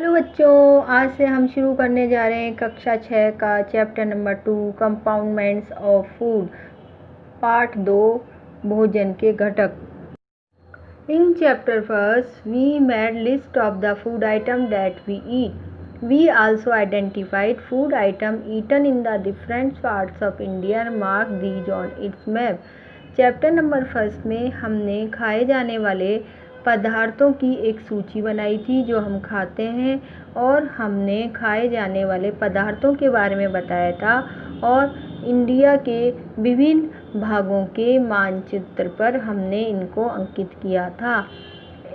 Hello बच्चों, आज से हम शुरू करने जा रहे हैं कक्षा 6 का chapter number 2 components of food part 2 भोजन के घटक। In chapter first we made list of the food item that we eat. We also identified food item eaten in the different parts of India and mark these on its map. Chapter number first में हमने खाए जाने वाले पदार्थों की एक सूची बनाई थी जो हम खाते हैं, और हमने खाए जाने वाले पदार्थों के बारे में बताया था और इंडिया के विभिन्न भागों के मानचित्र पर हमने इनको अंकित किया था।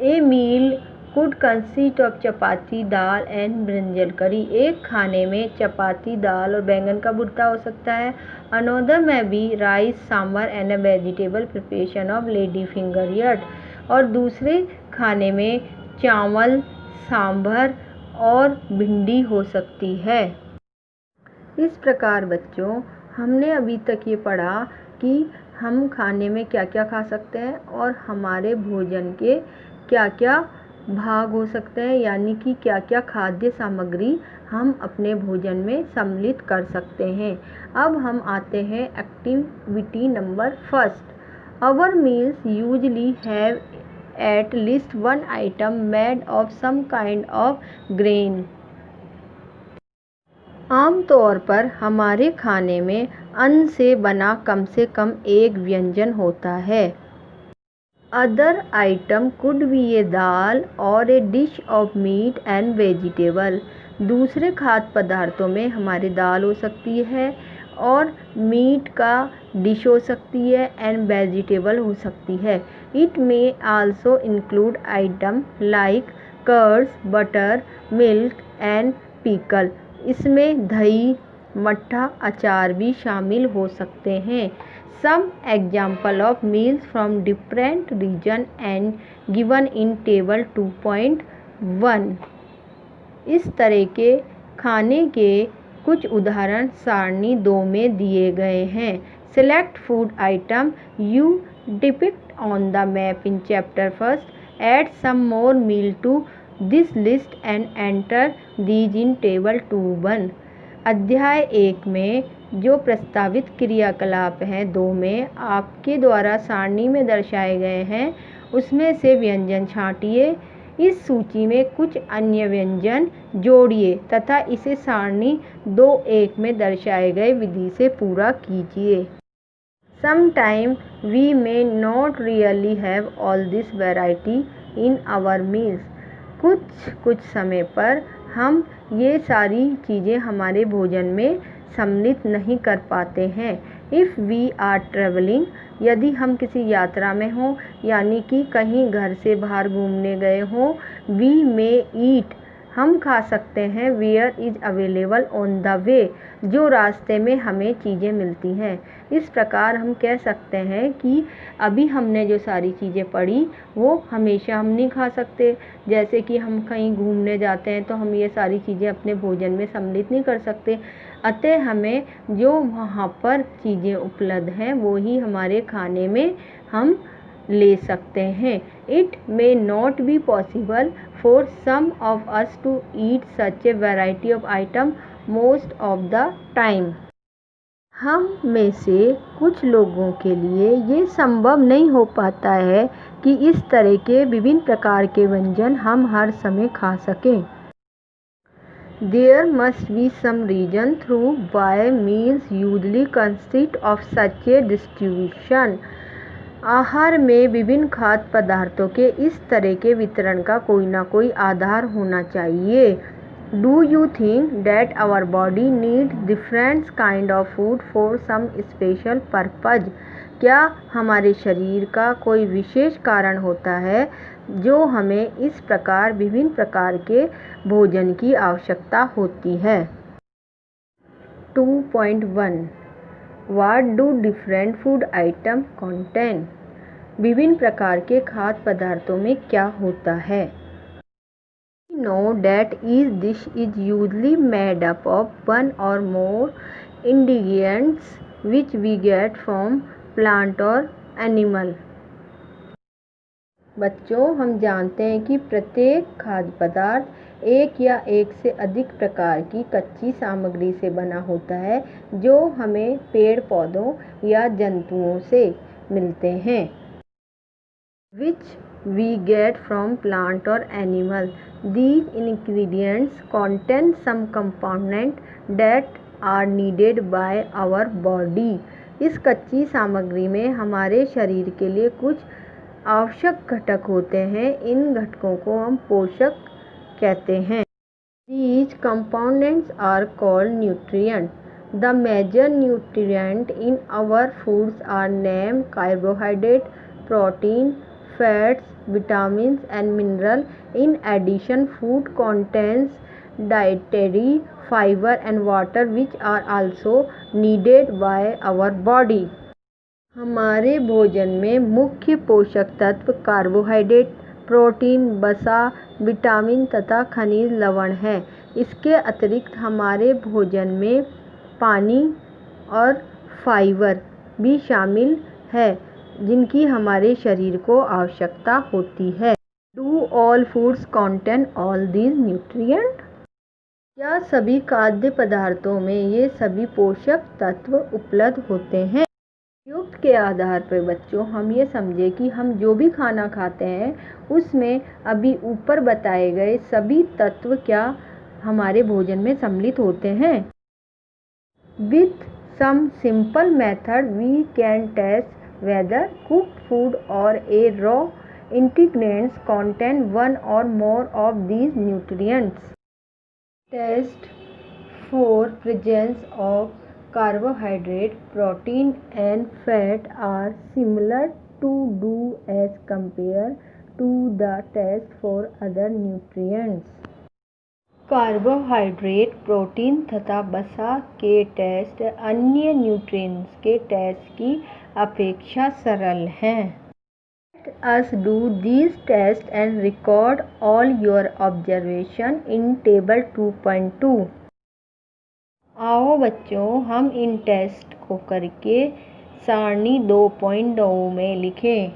A meal could consist of chapati, dal and brinjal curry. एक खाने में चपाती, दाल और बैंगन का भुर्ता हो सकता है। अनोदर में भी rice, sambar and a vegetable preparation of lady finger yet. और दूसरे खाने में चावल, सांभर और भिंडी हो सकती है। इस प्रकार बच्चों, हमने अभी तक ये पढ़ा कि हम खाने में क्या क्या खा सकते हैं और हमारे भोजन के क्या क्या भाग हो सकते हैं, यानी कि क्या क्या खाद्य सामग्री हम अपने भोजन में सम्मिलित कर सकते हैं। अब हम आते हैं activity number first. Our meals usually have at least one item made of some kind of grain. आमतौर पर हमारे खाने में अन्न से बना कम से कम एक व्यंजन होता है। Other item could be a dal और a dish of meat and vegetable. दूसरे खाद्य पदार्थों में हमारी दाल हो सकती है और मीट का डिश हो सकती है एंड वेजिटेबल हो सकती है। It may also include item like curds, butter, milk and pickle. इसमें दही, मट्ठा, अचार भी शामिल हो सकते हैं। Some example of meals from different region and given in table 2.1। इस तरह के खाने के कुछ उदाहरण सारणी 2 में दिए गए हैं। Select food item you depict on the map in chapter first. Add some more meal to this list and enter these in table 2.1। अध्याय 1 में जो प्रस्तावित क्रियाकलाप हैं 2 में आपके द्वारा सारणी में दर्शाए गए हैं, उसमें से व्यंजन छांटिए, इस सूची में कुछ अन्य व्यंजन जोड़िए तथा इसे सारणी 2.1 में दर्शाए गए विधि से पूरा कीजिए। Sometime we may not really have all this variety in our meals। कुछ समय पर हम ये सारी चीज़ें हमारे भोजन में सम्मिलित नहीं कर पाते हैं। इफ़ वी आर ट्रेवलिंग, यदि हम किसी यात्रा में हों, यानी कि कहीं घर से बाहर घूमने गए हों, वी मे ईट, हम खा सकते हैं where is available on the way, जो रास्ते में हमें चीज़ें मिलती हैं। इस प्रकार हम कह सकते हैं कि अभी हमने जो सारी चीज़ें पढ़ी वो हमेशा हम नहीं खा सकते। जैसे कि हम कहीं घूमने जाते हैं तो हम ये सारी चीज़ें अपने भोजन में सम्मिलित नहीं कर सकते, अतः हमें जो वहाँ पर चीज़ें उपलब्ध हैं वो ही हमारे खाने में हम ले सकते हैं। It may not be possible for some of us to eat such a variety of item most of the time. हम में से कुछ लोगों के लिए ये संभव नहीं हो पाता है कि इस तरह के विभिन्न प्रकार के व्यंजन हम हर समय खा सकें। There must be some reason through why meals usually consist of such a distribution। आहार में विभिन्न खाद्य पदार्थों के इस तरह के वितरण का कोई ना कोई आधार होना चाहिए। Do you think that our body needs different kind of food for some special purpose? क्या हमारे शरीर का कोई विशेष कारण होता है जो हमें इस प्रकार विभिन्न प्रकार के भोजन की आवश्यकता होती है। 2.1 What do different food item contain? विभिन्न प्रकार के खाद्य पदार्थों में क्या होता है। We know that each dish is usually made up of one or more ingredients which we get from plant or animal। बच्चों, हम जानते हैं कि प्रत्येक खाद्य पदार्थ एक या एक से अधिक प्रकार की कच्ची सामग्री से बना होता है जो हमें पेड़ पौधों या जंतुओं से मिलते हैं, which we get from plant or animal. These ingredients contain some component that are needed by our body. इस कच्ची सामग्री में हमारे शरीर के लिए कुछ आवश्यक घटक होते हैं। इन घटकों को हम पोषक कहते हैं। These components are called nutrients. The major nutrients in our foods are named carbohydrate, protein, fats, vitamins and minerals. In addition, food contains dietary fiber and water which are also needed by our body. हमारे भोजन में मुख्य पोषक तत्व carbohydrate, protein, वसा, vitamin तथा खनिज लवण है। इसके अतिरिक्त हमारे भोजन में पानी और फाइबर भी शामिल है जिनकी हमारे शरीर को आवश्यकता होती है। Do all foods contain all these nutrient? क्या सभी खाद्य पदार्थों में ये सभी पोषक तत्व उपलब्ध होते हैं? युक्त के आधार पर बच्चों हम ये समझे कि हम जो भी खाना खाते हैं उसमें अभी ऊपर बताए गए सभी तत्व क्या हमारे भोजन में सम्मिलित होते हैं। With some simple method we can test whether cooked food or a raw ingredients contain one or more of these nutrients. Test for presence of carbohydrate, protein and fat are similar to do as compared to the test for other nutrients. Carbohydrate, protein तथा वसा के test अन्य nutrients के test की अपेक्षा सरल हैं। Let us do these tests and record all your observation in table 2.2. आओ बच्चों हम इन टेस्ट को करके सारणी 2.2 में लिखें।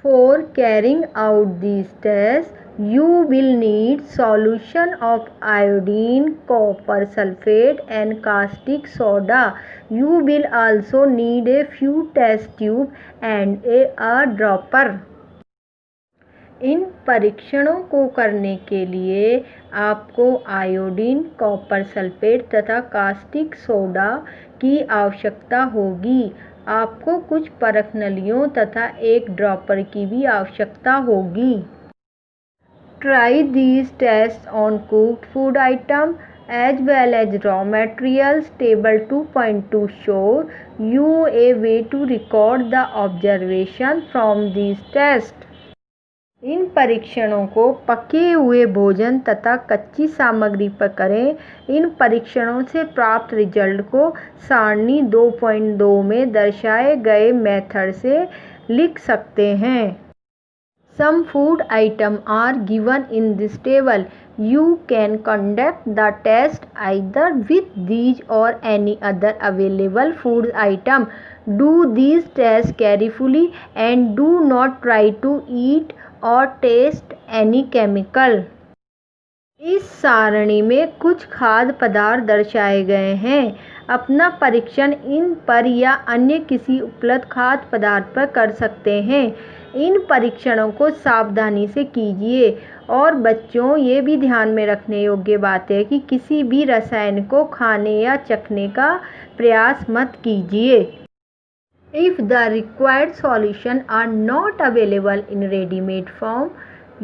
For carrying out these tests, you will need solution of iodine, copper sulfate and caustic soda. You will also need a few test tube and a dropper. इन परीक्षणों को करने के लिए आपको आयोडीन, कॉपर सल्फेट तथा कास्टिक सोडा की आवश्यकता होगी। आपको कुछ परख नलियों तथा एक ड्रॉपर की भी आवश्यकता होगी। Try these tests on cooked food item as well as raw materials. Table 2.2 show you a way to record the observation from these tests. इन परीक्षणों को पके हुए भोजन तथा कच्ची सामग्री पर करें। इन परीक्षणों से प्राप्त रिजल्ट को सारणी 2.2 में दर्शाए गए मेथड से लिख सकते हैं। Some food items are given in this table. You can conduct the test either with these or any other available food item. Do these tests carefully and do not try to eat or taste any chemical. इस सारणी में कुछ खाद्य पदार्थ दर्शाए गए हैं। अपना परीक्षण इन पर या अन्य किसी उपलब्ध खाद्य पदार्थ पर कर सकते हैं। इन परीक्षणों को सावधानी से कीजिए और बच्चों ये भी ध्यान में रखने योग्य बात है कि किसी भी रसायन को खाने या चखने का प्रयास मत कीजिए। If the required solution are not available in ready-made form,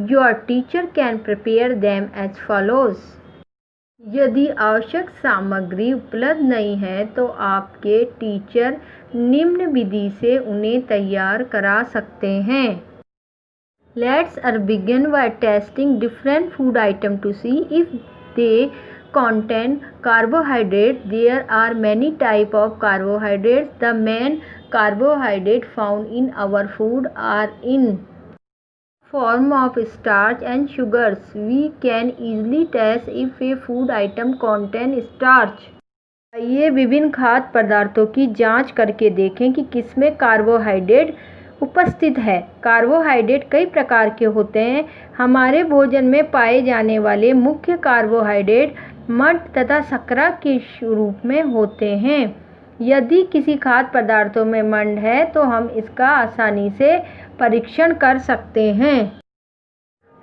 your teacher can prepare them as follows. यदि आवश्यक सामग्री उपलब्ध नहीं है तो आपके टीचर निम्न विधि से उन्हें तैयार करा सकते हैं। Let's begin by testing different food items to see if they contain carbohydrates. There are many types of carbohydrates. The main carbohydrates found in our food are in form of starch and sugars. We can easily test if a food item contains starch. आइए विभिन्न खाद्य पदार्थों की जांच करके देखें कि किसमें कार्बोहाइड्रेट उपस्थित है। कार्बोहाइड्रेट कई प्रकार के होते हैं। हमारे भोजन में पाए जाने वाले मुख्य कार्बोहाइड्रेट मड तथा शर्करा के रूप में होते हैं। यदि किसी खाद्य पदार्थों में मंड है तो हम इसका आसानी से परीक्षण कर सकते हैं।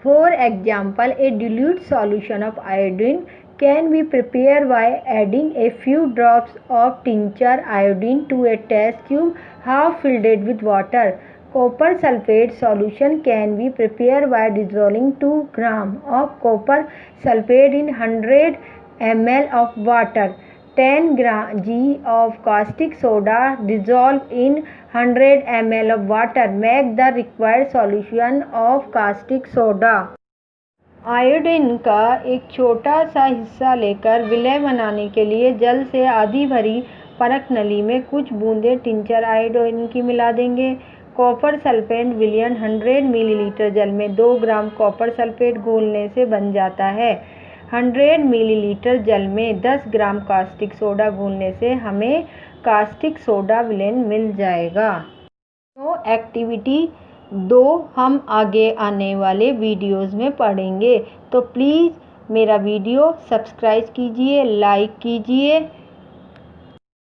For example, a dilute solution of iodine can be prepared by adding a few drops of tincture iodine to a test tube half filled with water. Copper sulfate solution can be prepared by dissolving 2 grams of copper sulfate in 100 ml of water. 10 g of caustic soda dissolved in 100 ml of water make the required solution of caustic soda. Iodine का एक छोटा सा हिस्सा लेकर विलय बनाने के लिए जल से आधी भरी परख नली में कुछ बूंदें टिंचर आयोडीन की मिला देंगे। कॉपर सल्फेट विलयन 100 मिलीलीटर जल में 2 ग्राम कॉपर सल्फेट घोलने से बन जाता है। 100 मिलीलीटर जल में 10 ग्राम कास्टिक सोडा घोलने से हमें कास्टिक सोडा विलयन मिल जाएगा। तो एक्टिविटी 2 हम आगे आने वाले वीडियोस में पढ़ेंगे। तो प्लीज़ मेरा वीडियो सब्सक्राइब कीजिए, लाइक कीजिए।